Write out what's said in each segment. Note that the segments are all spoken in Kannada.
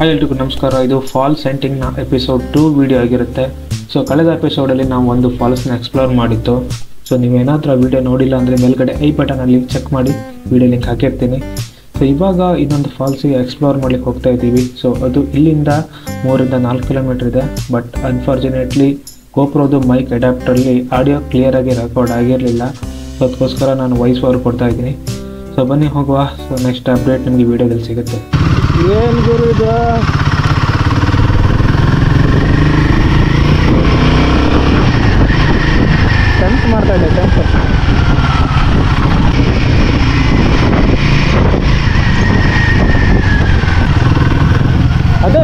ಹಾಯ್ ಎಲ್ರಿಗೂ ನಮಸ್ಕಾರ. ಇದು ಫಾಲ್ ಸೆಂಟಿಂಗ್ನ ಎಪಿಸೋಡ್ 2 ವಿಡಿಯೋ ಆಗಿರುತ್ತೆ. ಸೊ ಕಳೆದ ಎಪಿಸೋಡಲ್ಲಿ ನಾವು ಒಂದು ಫಾಲ್ಸ್ನ ಎಕ್ಸ್ಪ್ಲೋರ್ ಮಾಡಿತ್ತು. ಸೊ ನೀವೇನಾದರೂ ಆ ವಿಡಿಯೋ ನೋಡಿಲ್ಲ ಅಂದರೆ ಮೇಲ್ಗಡೆ ಐ ಬಟನಲ್ಲಿ ಚೆಕ್ ಮಾಡಿ, ವಿಡಿಯೋ ಲಿಂಕ್ ಹಾಕಿರ್ತೀನಿ. ಸೊ ಇವಾಗ ಇನ್ನೊಂದು ಫಾಲ್ಸಿಗೆ ಎಕ್ಸ್ಪ್ಲೋರ್ ಮಾಡ್ಲಿಕ್ಕೆ ಹೋಗ್ತಾ ಇದ್ದೀವಿ. ಸೊ ಅದು ಇಲ್ಲಿಂದ 3-4 ಕಿಲೋಮೀಟರ್ ಇದೆ. ಬಟ್ ಅನ್ಫಾರ್ಚುನೇಟ್ಲಿ ಗೋಪ್ರೋದು ಮೈಕ್ ಅಡ್ಯಾಪ್ಟರಲ್ಲಿ ಆಡಿಯೋ ಕ್ಲಿಯರಾಗಿ ರೆಕಾರ್ಡ್ ಆಗಿರಲಿಲ್ಲ. ಸೊ ಅದಕ್ಕೋಸ್ಕರ ನಾನು ವಾಯ್ಸ್ ಓವರ್ ಕೊಡ್ತಾ ಇದ್ದೀನಿ. ಸೊ ಬನ್ನಿ ಹೋಗುವ. ಸೊ ನೆಕ್ಸ್ಟ್ ಅಪ್ಡೇಟ್ ನಿಮಗೆ ವಿಡಿಯೋದಲ್ಲಿ ಸಿಗುತ್ತೆ. ಏನು ಗುರು ಇದು? ಟೆಂಟ್ ಮಾಡ್ತಾ ಇದ್ದೆ. ಟೆಂಟ್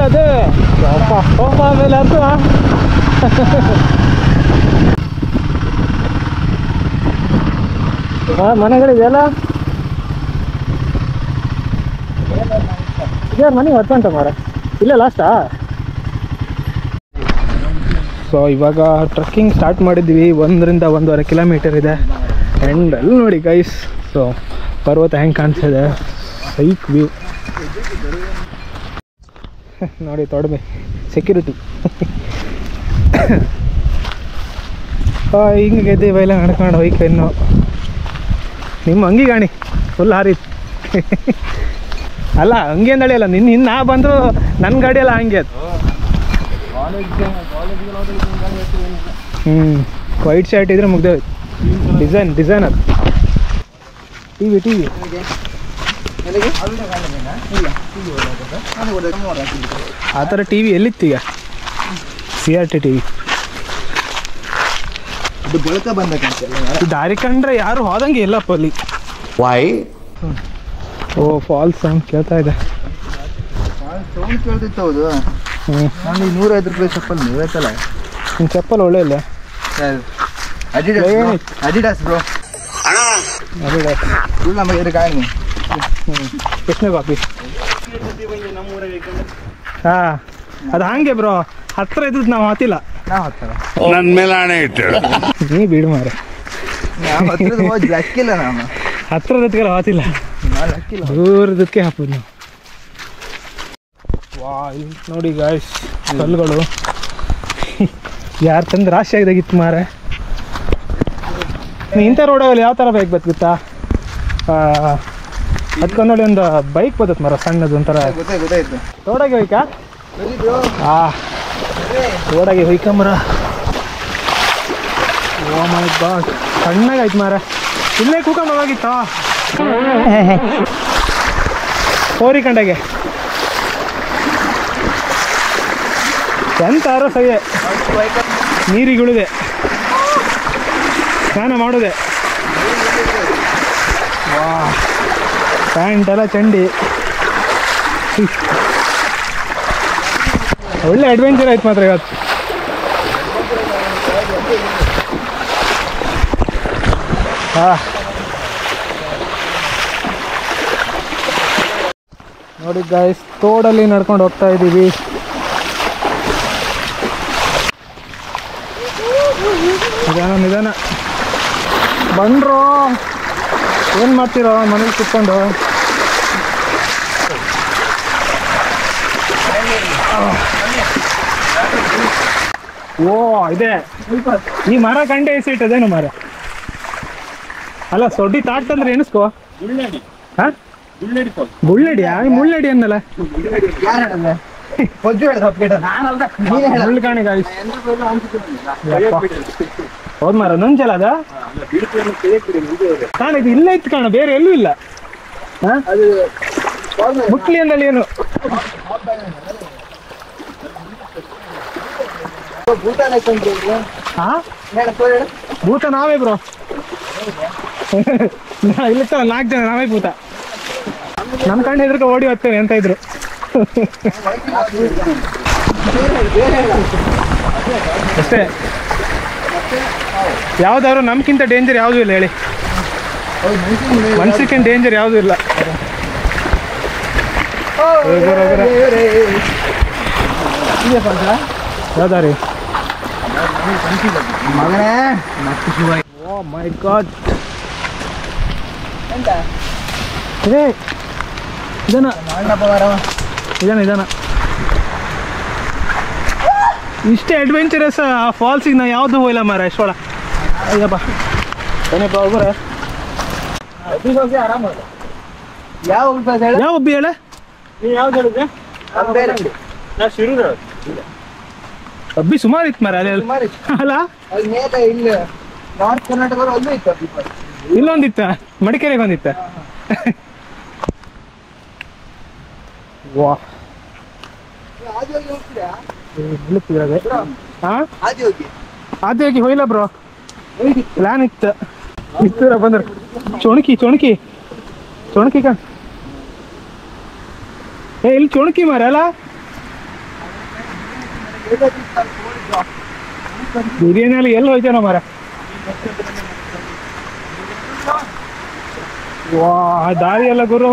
ಅದೇ ಹೋಗ ಆಮೇಲೆ ಅದು ಮನೆಗಳಿದೆಯಲ್ಲ, ಇದೇ ಮನೆ ಹೊತ್ತಂತ ಮಾರ ಇಲ್ಲ ಲಾಸ್ಟಾ. ಸೊ ಇವಾಗ ಟ್ರೆಕ್ಕಿಂಗ್ ಸ್ಟಾರ್ಟ್ ಮಾಡಿದ್ವಿ. 1-1.5 ಕಿಲೋಮೀಟರ್ ಇದೆ. ಆ್ಯಂಡ್ ಅಲ್ಲಿ ನೋಡಿ ಗೈಸ್, ಸೊ ಪರ್ವತ ಹೆಂಗೆ ಕಾಣಿಸ್ತಿದೆ, ಸೈಕ್ ವ್ಯೂ ನೋಡಿ. ತೊಡಮೆ ಸೆಕ್ಯೂರಿಟಿ ಹಿಂಗೆ ಗೆದ್ದೀವಿ ಎಲ್ಲ ನಡ್ಕೊಂಡು ಹೋಯ್ಕೆ. ಇನ್ನು ನಿಮ್ಮ ಅಂಗಿ ಗಾಣಿ ಫುಲ್ ಹಾರಿತ್ತು. ಅಲ್ಲ ಹಂಗೆ ಅಂದಳಿ ಅಲ್ಲ, ನಿನ್ನ ನಾ ಬಂದು ನನ್ನ ಗಾಡಿ ಎಲ್ಲ ಹಂಗೆ ಅದು. ವೈಟ್ ಶರ್ಟ್ ಇದ್ರೆ ಮುಗ್ದೆ ಡಿಸೈನ್ ಅದು. ಟಿವಿ ಆ ಥರ ಟಿವಿ ಎಲ್ಲಿತ್ತೀಗ? CRT ಟಿವಿ ದಾರಿ ಕಂಡ್ರೆ ಯಾರು ಹೋದಂಗೆ ಇಲ್ಲಪ್ಪ ಅಲ್ಲಿ. ಓ ಫಾಲ್ಸ್ ಸೌಂಡ್ ಕೇಳ್ತಾ ಇದೆ. ಸೌಂಡ್ ಕೇಳ್ತಿತ್ತು. ಹೌದು, ನಾನು 150 ರೂಪಾಯಿ ಚಪ್ಪಲ್ ನೀವೈತಲ್ಲ. ನಿನ್ನ ಚಪ್ಪಲ್ ಒಳ್ಳೆ ಇಲ್ಲ. ಅಡಿಡಾಸ್ ಬ್ರೋ, ಫುಲ್ ನಮಗೆ ಕಾಯಿ. ಎಷ್ಟನೇ ಕಾಪಿ? ಹಾಂ, ಅದು ಹಂಗೆ ಬ್ರೋ. ಹತ್ರ ಇದ್ದದ್ದು ನಾವು ಹತ್ತಿಲ್ಲ. ನಾವು ಹತ್ತಲ್ಲ, ನನ್ನ ಮೇಲೆ ಆಣೆ ಇಟ್ಟು ನೀ ಬಿಡು ಮಾರೆ. ಲಕ್ಕಿಲ್ಲ, ನಾನು ಹತ್ರದಕ್ಕೆಲ್ಲ ಹಾತಿಲ್ಲ, ಲಕ್ಕಿಲ್ಲ. ದೂರದಕ್ಕೆ ಹಾಕೋದು ನಾವು. ವಾ, ಇಲ್ಲಿ ನೋಡಿ ಗಾಯ್ಸ್, ಕಲ್ಲುಗಳು ಯಾರು ತಂದು ರಾಶಿ ಆಗಿದಾಗಿತ್ತು ಮಾರೆ. ಇಂಥ ರೋಡಲ್ಲಿ ಯಾವ ಥರ ಬೈಕ್ ಬತ್ತು ಗೊತ್ತಾ? ಅದಕ್ಕೊಂದೊಳ್ಳೆ ಒಂದು ಬೈಕ್ ಬದತ್ ಮರ, ಸಣ್ಣದು ಒಂಥರ. ಗೊತ್ತಾಯ್ತು. ರೋಡಾಗಿ ಹೋಯ್ಕಾ? ರೋಡಾಗಿ ಹೋಯ್ಕಂಬರ. ಓ ಮೈ ಗಾಡ್, ಸಣ್ಣಗಾಯ್ತು ಮಾರ. ಇಲ್ಲೇ ಕೂಕೊಂಡೋಗಿತ್ತ ಹೋರಿ ಕಂಡಾಗೆ. ಎಂತಾರೋ ಸಹ್ಯ. ನೀರಿಗುಳಿದೆ, ಸ್ನಾನ ಮಾಡೋದೆ. ವಾ, ಪ್ಯಾಂಟ್ ಎಲ್ಲ ಚಂಡಿ. ಒಳ್ಳೆ ಅಡ್ವೆಂಚರ್ ಆಯ್ತು ಮಾತ್ರ ಇವತ್ತು. ನೋಡಿ ಗಾಯ್ಸ್, ತೋಡಲ್ಲಿ ನಡ್ಕೊಂಡು ಹೋಗ್ತಾ ಇದ್ದೀವಿ. ನಿಧಾನ ಬಂದ್ರೋ. ಏನು ಮಾಡ್ತೀರೋ ಮನೇಲಿ ಕುತ್ಕೊಂಡು? ಓ ಇದೆ, ಈ ಮರ ಕಂಡೆ ಎಸಿಟ್ಟದೇನು ಮರ ಅಲ್ಲ. ಸೊಡ್ಡಿ ತಾಟ್ತಂದ್ರೆ ಎಣಿಸ್ಕೋ. ಹಾಂ, ಬುಳ್ಳಡಿ ಮುಳ್ಳಡಿ ಅನ್ನಲ್ಲ. ಮುಳ್ಳುಗಾಣಿ ಗಾಯ್ಸ್. ಹೌದು ಮಾರ, ನುಂಚಲ್ಲ ಅದ ಕಾಣ. ಇದು ಇಲ್ಲ ಇತ್ತು ಕಾಣ, ಬೇರೆ ಎಲ್ಲೂ ಇಲ್ಲ. ಮುಟ್ಲಿ ಅಂದಲ್ಲಿ ಏನು? ಭೂತ ನಾವೇ ಬ್ರೋ. ಇಲ್ಲಿರ್ತಾವ 4 ಜನ, ನಾವೇ ಭೂತ. ನಮ್ಮ ಕಣ್ಣು ಎದ್ರಕ ಓಡಿ ಹೋಗ್ತೇವೆ ಅಂತ ಇದ್ರು. ಅಷ್ಟೇ, ಯಾವ್ದಾದ್ರು ನಮ್ಗಿಂತ ಡೇಂಜರ್ ಯಾವುದೂ ಇಲ್ಲ ಹೇಳಿ. ಮನ್ಸಿಗಿಂತ ಡೇಂಜರ್ ಯಾವುದೂ ಇಲ್ಲ. ಯಾವ್ದಾರಿ ಮಗನೇ? ಓ ಮೈ ಗಾಡ್, ಇದೆ ಇದನ್ನ ಮಾಡಪ್ಪ ಬರವ ಇದನ್ನ ಇದನ್ನ ಇಷ್ಟೇ ಅಡ್ವೆಂಚರಸ್ ಆ ಫಾಲ್ಸಿಗೆ ನಾ ಯಾವುದು ಹೋಗಿಲ್ಲ ಮಾರ ಇಷ್ಟೊಳ. ಅಯ್ಯಪ್ಪ ಏನಪ್ಪ ಒಬ್ಬರ ಯಾವ ಯಾವ ಒಬ್ಬಿ ಹೇಳ ಯಾವ್ದು ಹೇಳಿದ್ರೆ ಅಬ್ಬಿ ಸುಮಾರು ಇತ್ತು ಮಾರ ಅಲ್ಲಿ ಅಲ್ಲ. ಅಲ್ಲಿ ಮೇಲೆ ಇಲ್ಲಿ ನಾರ್ತ್ ಕರ್ನಾಟಕ ಅಲ್ಲೂ ಇತ್ತು ಇಲ್ಲೊಂದಿತ್ತ ಮಡಿಕೇರಿಗೆ ಒಂದಿತ್ತ. ವಾ ಆದ್ಯೋಗಿ ಹೋಯ್ಲ ಬ್ರೋ, ಪ್ಲಾನ್ ಇತ್ತು ಇತ್ತು ಬಂದ್ರ ಚೊಣಕಿ ಚೊಣಕಿ ಚೊಣಕಿ ಕಣ್ ಇಲ್ಲಿ ಚೊಣಕಿ ಮಾರ ಅಲ್ಲ. ಬಿರಿಯಾನಿ ಎಲ್ಲಿ ಹೋಯ್ತೇನೋ ಮಾರ. ವಾ ದಾರಿ ಎಲ್ಲ ಗುರು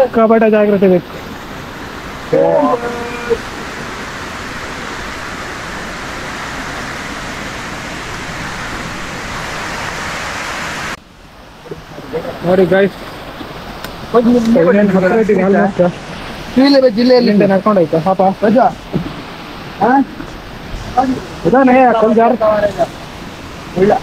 ಸಿಕ್ಕಾಪಟ್ಟ ಜಾಗ್ರತೆ ಬೇಕು. ನೋಡಿ ಗಾಯ್ಸ್ ಜಿಲ್ಲೆಯಲ್ಲಿ ನಡ್ಕೊಂಡಾಯ್ತು ಪಾಪ ರಜಾ ಇದಾನೆ ಕೊಂಜಾರ್ ಇಲ್ಲ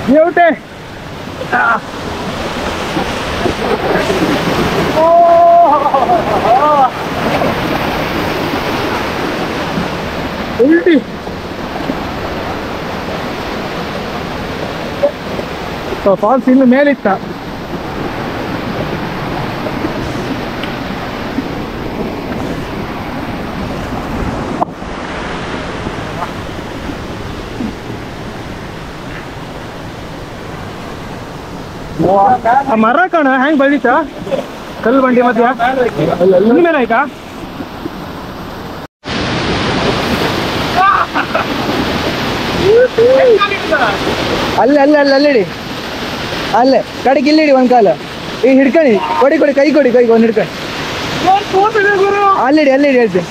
Beauty. ಉಲ್ಟಿ ಫಾಲ್ಸ್ ಇನ್ನು ಮೇಲಿತ್ತ. ಆ ಮರ ಕಣ ಹೆಂಗ್ ಬೆಳೀತಾ ಕಲ್ಲು ಬಂಡಿ ಮಧ್ಯ ಇನ್ನು ಮೇಲೆ ಆಯ್ತಾ. ಅಲ್ಲೇ ಅಲ್ಲೇ ಅಲ್ಲೇ ಅಲ್ಲಿಡಿ ಅಲ್ಲೇ ಕಡೆಗೆ ಇಲ್ಲಿಡಿ ಒಂದ್ ಕಾಲ ಈಗ ಹಿಡ್ಕಣಿ ಕೊಡಿ ಕೊಡಿ ಕೈ ಕೊಡಿ ಕೈಗೆ ಒಂದು ಹಿಡ್ಕಣಿ ಅಲ್ಲಿಡಿ ಅಲ್ಲಿಡಿ ಹೇಳ್ತೀನಿ.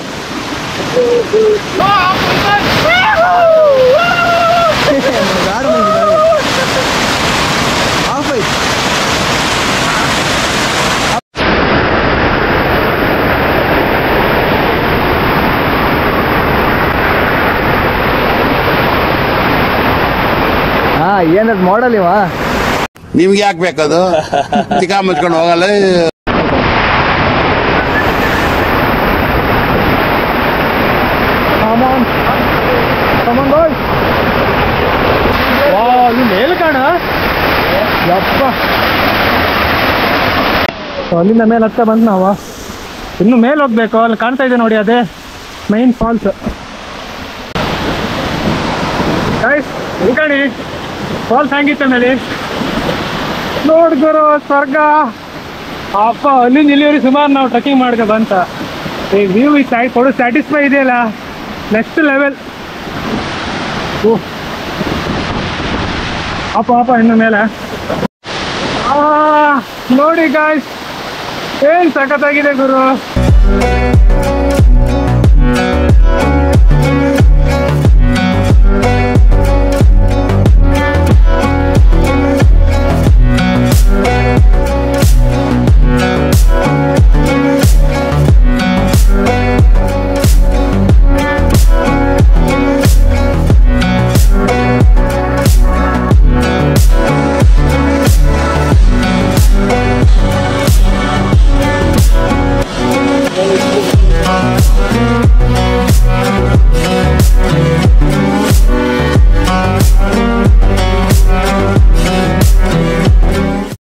ಹಾ ಏನದ್ ಮಾಡಲ್ ಇವ ನಿಮ್ಗೆ ಯಾಕೆ ಬೇಕದು ಚಿಕ್ಕ ಮುಚ್ಕೊಂಡು ಹೋಗಲ್ಲ. ಮೇಲ್ ಕಾಣ ಯಪ್ಪ ಅಲ್ಲಿಂದ ಮೇಲೆ ಹತ್ತ ಬಂದ್ ನಾವ ಇನ್ನು ಮೇಲೆ ಹೋಗ್ಬೇಕು. ಅಲ್ಲಿ ಕಾಣ್ತಾ ಇದೆ ನೋಡಿ ಅದೇ ಮೈನ್ ಫಾಲ್ಸ್. ಇಳ್ಕಣಿ ಫಾಲ್ಸ್ ಹೆಂಗಿತ್ತ ಮೇಲೆ ನೋಡ್ಗುರು ಸ್ವರ್ಗ ಅಪ್ಪ. ಅಲ್ಲಿಂದ ಇಲ್ಲಿವರೆಗೆ ಸುಮಾರು ನಾವು ಟ್ರೆಕ್ಕಿಂಗ್ ಮಾಡ್ಕೊ ಬಂತ ಈ ವ್ಯೂ ಈ ಸೈಡ್ ಕೊಡೋ ಸ್ಯಾಟಿಸ್ಫೈ ಇದೆಯಲ್ಲ ನೆಕ್ಸ್ಟ್ ಲೆವೆಲ್. ಅಪ್ಪ ಅಪ್ಪ ಇನ್ನು ಮೇಲೆ ನೋಡಿ ಗಾಯ್ಸ್ ಏನ್ ಸಖತ್ತಾಗಿದೆ ಗುರು.